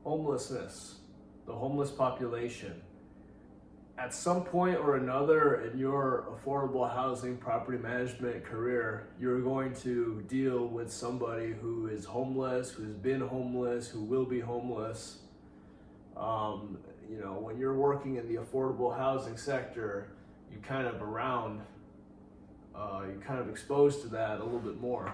homelessness, the homeless population. At some point or another in your affordable housing property management career, you're going to deal with somebody who is homeless, who's been homeless, who will be homeless. When you're working in the affordable housing sector, you kind of you're kind of exposed to that a little bit more.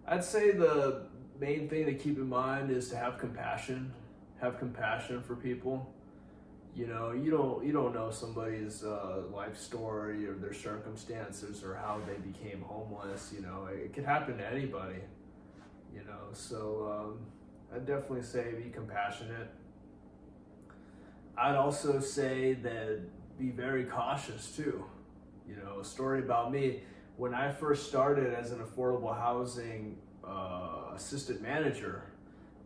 I'd say the main thing to keep in mind is to have compassion. Have compassion for people. You don't know somebody's life story or their circumstances or how they became homeless. It could happen to anybody. So I'd definitely say be compassionate. I'd also say that be very cautious too. A story about me, when I first started as an affordable housing assistant manager,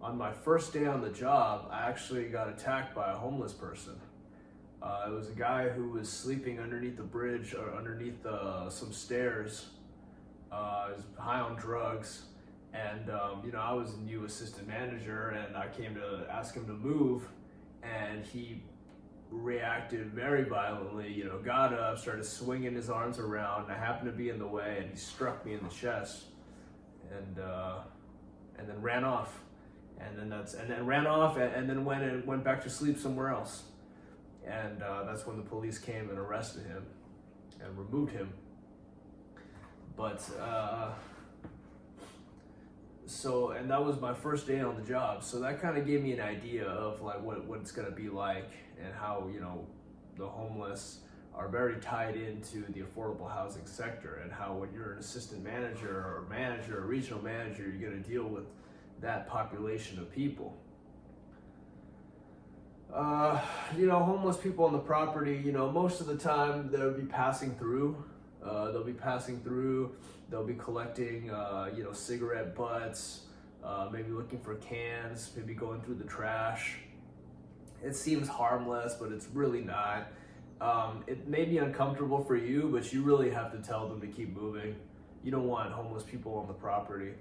on my first day on the job, I actually got attacked by a homeless person. It was a guy who was sleeping underneath the bridge or underneath some stairs. He was high on drugs. And, I was a new assistant manager and I came to ask him to move, and he reacted very violently, got up, started swinging his arms around, and I happened to be in the way, and he struck me in the chest and then ran off. And then ran off and then went back to sleep somewhere else. And that's when the police came and arrested him and removed him. But and that was my first day on the job. So that kind of gave me an idea of like what it's gonna be like, and how the homeless are very tied into the affordable housing sector, and how when you're an assistant manager or regional manager, you're gonna deal with that population of people. Homeless people on the property, most of the time they'll be passing through. They'll be collecting, cigarette butts, maybe looking for cans, maybe going through the trash. It seems harmless, but it's really not. It may be uncomfortable for you, but you really have to tell them to keep moving. You don't want homeless people on the property.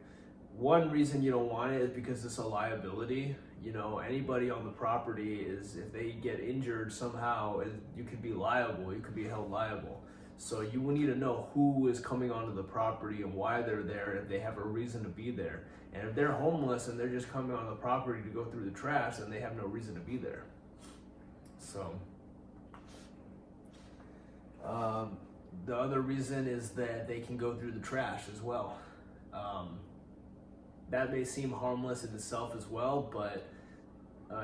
One reason you don't want it is because it's a liability. Anybody on the property is, if they get injured somehow, you could be liable, you could be held liable. So you will need to know who is coming onto the property and why they're there, and if they have a reason to be there. And if they're homeless and they're just coming on the property to go through the trash, then they have no reason to be there. So the other reason is that they can go through the trash as well. That may seem harmless in itself as well, but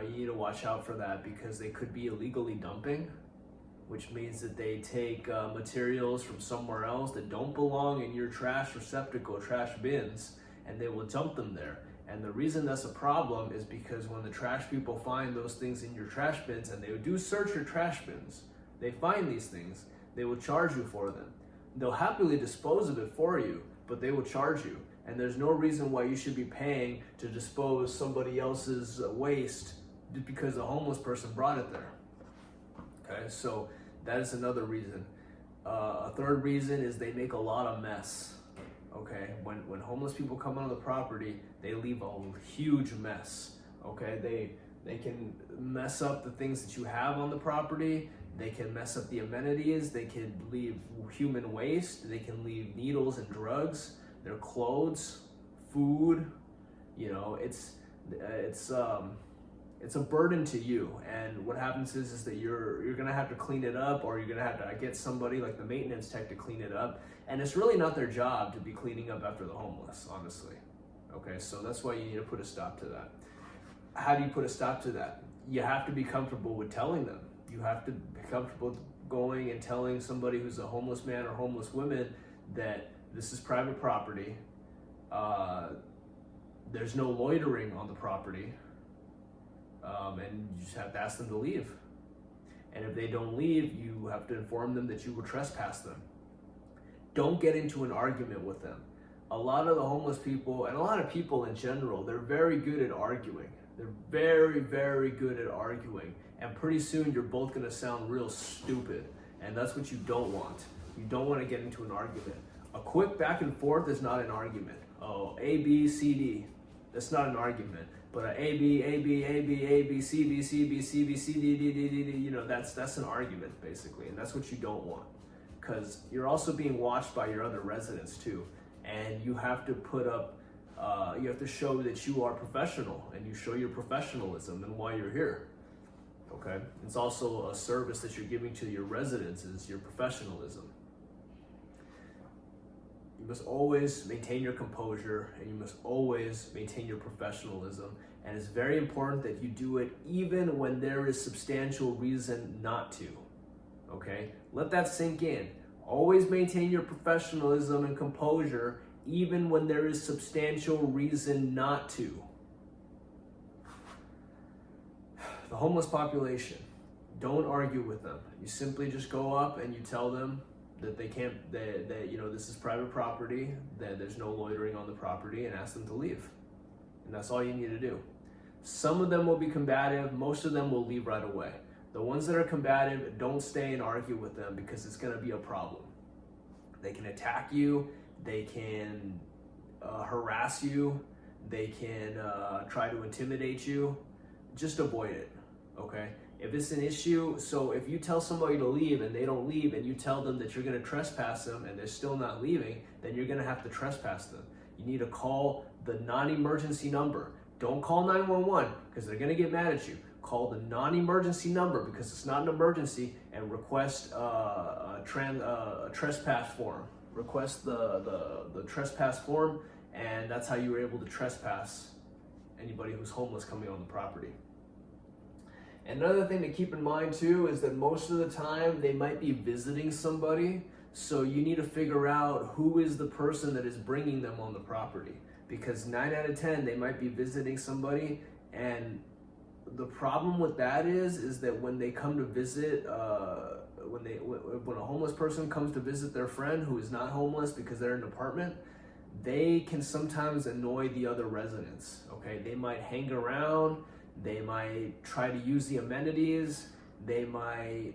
you need to watch out for that, because they could be illegally dumping, which means that they take materials from somewhere else that don't belong in your trash receptacle, trash bins, and they will dump them there. And the reason that's a problem is because when the trash people find those things in your trash bins, and they do search your trash bins, they find these things, they will charge you for them. They'll happily dispose of it for you, but they will charge you. And there's no reason why you should be paying to dispose somebody else's waste just because a homeless person brought it there. Okay, so that is another reason. A third reason is they make a lot of mess. Okay, when homeless people come onto the property, they leave a huge mess. Okay, they can mess up the things that you have on the property. They can mess up the amenities. They can leave human waste. They can leave needles and drugs, their clothes, food. It's a burden to you. And what happens is that you're gonna have to clean it up, or you're gonna have to get somebody like the maintenance tech to clean it up. And it's really not their job to be cleaning up after the homeless, honestly. Okay, so that's why you need to put a stop to that. How do you put a stop to that? You have to be comfortable with telling them. You have to be comfortable going and telling somebody who's a homeless man or homeless woman that this is private property. There's no loitering on the property. And you just have to ask them to leave. And if they don't leave, you have to inform them that you will trespass them. Don't get into an argument with them. A lot of the homeless people, and a lot of people in general, they're very good at arguing. They're very, very good at arguing. And pretty soon you're both gonna sound real stupid. And that's what you don't want. You don't want to get into an argument. A quick back and forth is not an argument. Oh, A, B, C, D. It's not an argument, but A B A B A B A B C B C B C B C D D D D D. You know, that's an argument basically, and that's what you don't want, because you're also being watched by your other residents too, and you have to put up. You have to show that you are professional, and you show your professionalism and why you're here. Okay, it's also a service that you're giving to your residents is your professionalism. You must always maintain your composure, and you must always maintain your professionalism. And it's very important that you do it even when there is substantial reason not to. Okay, let that sink in. Always maintain your professionalism and composure even when there is substantial reason not to. The homeless population, don't argue with them. You simply just go up and you tell them that they can't, that you know, this is private property, that there's no loitering on the property, and ask them to leave. And that's all you need to do. Some of them will be combative, most of them will leave right away. The ones that are combative, don't stay and argue with them, because it's gonna be a problem. They can attack you, they can harass you, they can try to intimidate you. Just avoid it, okay? If it's an issue, so if you tell somebody to leave and they don't leave, and you tell them that you're gonna trespass them and they're still not leaving, then you're gonna have to trespass them. You need to call the non-emergency number. Don't call 911, because they're gonna get mad at you. Call the non-emergency number, because it's not an emergency, and request a trespass form. Request the trespass form, and that's how you were able to trespass anybody who's homeless coming on the property. Another thing to keep in mind too is that most of the time they might be visiting somebody, so you need to figure out who is the person that is bringing them on the property, because 9 out of 10 they might be visiting somebody, and the problem with that is that when they come to visit, when a homeless person comes to visit their friend who is not homeless because they're in an apartment, they can sometimes annoy the other residents. Okay, they might hang around, they might try to use the amenities, they might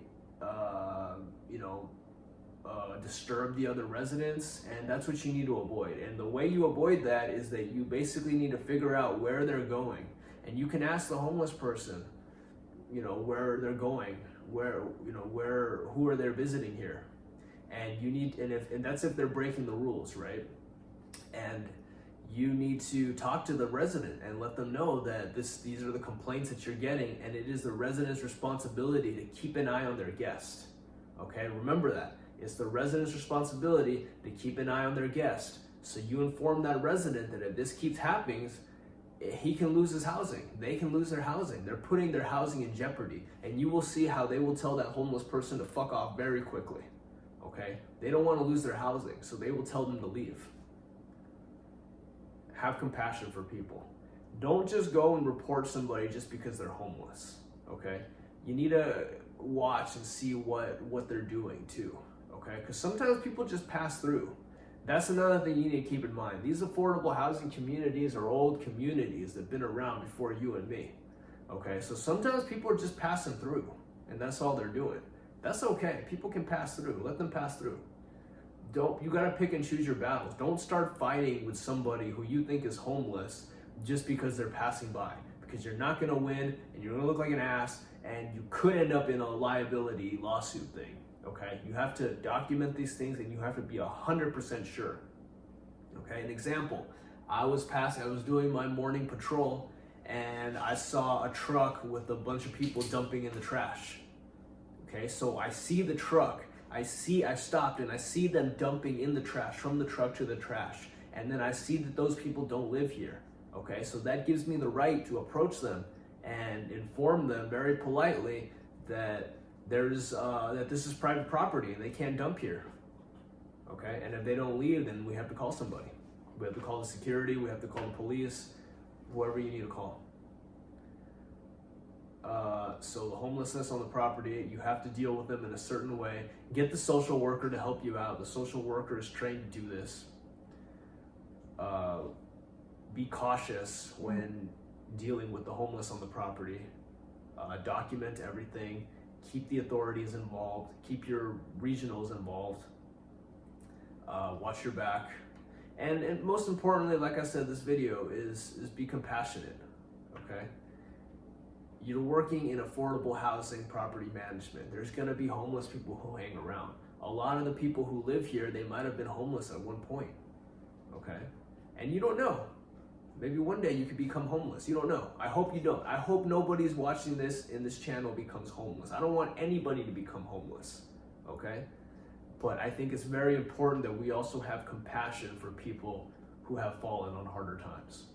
disturb the other residents, and that's what you need to avoid. And the way you avoid that is that you basically need to figure out where they're going, and you can ask the homeless person, you know, where they're going, who are they visiting here, and you need, and that's if they're breaking the rules, right? And you need to talk to the resident and let them know that these are the complaints that you're getting, and it is the resident's responsibility to keep an eye on their guest. Okay, remember that. It's the resident's responsibility to keep an eye on their guest. So you inform that resident that if this keeps happening, he can lose his housing. They can lose their housing. They're putting their housing in jeopardy. And you will see how they will tell that homeless person to fuck off very quickly. Okay? They don't want to lose their housing, so they will tell them to leave. Have compassion for people. Don't just go and report somebody just because they're homeless. Okay? You need to watch and see what they're doing too. Okay? Because sometimes people just pass through. That's another thing you need to keep in mind. These affordable housing communities are old communities that have been around before you and me. Okay, so sometimes people are just passing through, and that's all they're doing. That's okay. People can pass through. Let them pass through. You gotta pick and choose your battles. Don't start fighting with somebody who you think is homeless just because they're passing by, because you're not gonna win, and you're gonna look like an ass, and you could end up in a liability lawsuit thing. Okay, you have to document these things, and you have to be 100% sure. Okay, an example, I was doing my morning patrol, and I saw a truck with a bunch of people dumping in the trash. Okay, so I see the truck, I stopped and I see them dumping in the trash, from the truck to the trash, and then I see that those people don't live here. Okay, so that gives me the right to approach them and inform them very politely that that this is private property and they can't dump here. Okay, and if they don't leave, then we have to call somebody. We have to call the security, we have to call the police, whoever you need to call. So the homelessness on the property, you have to deal with them in a certain way. Get the social worker to help you out. The social worker is trained to do this. Be cautious when dealing with the homeless on the property. Document everything. Keep the authorities involved. Keep your regionals involved. Watch your back. And most importantly, like I said, this video is be compassionate, okay? You're working in affordable housing property management. There's gonna be homeless people who hang around. A lot of the people who live here, they might have been homeless at one point, okay? And you don't know. Maybe one day you could become homeless. You don't know. I hope you don't. I hope nobody's watching this in this channel becomes homeless. I don't want anybody to become homeless, okay? But I think it's very important that we also have compassion for people who have fallen on harder times.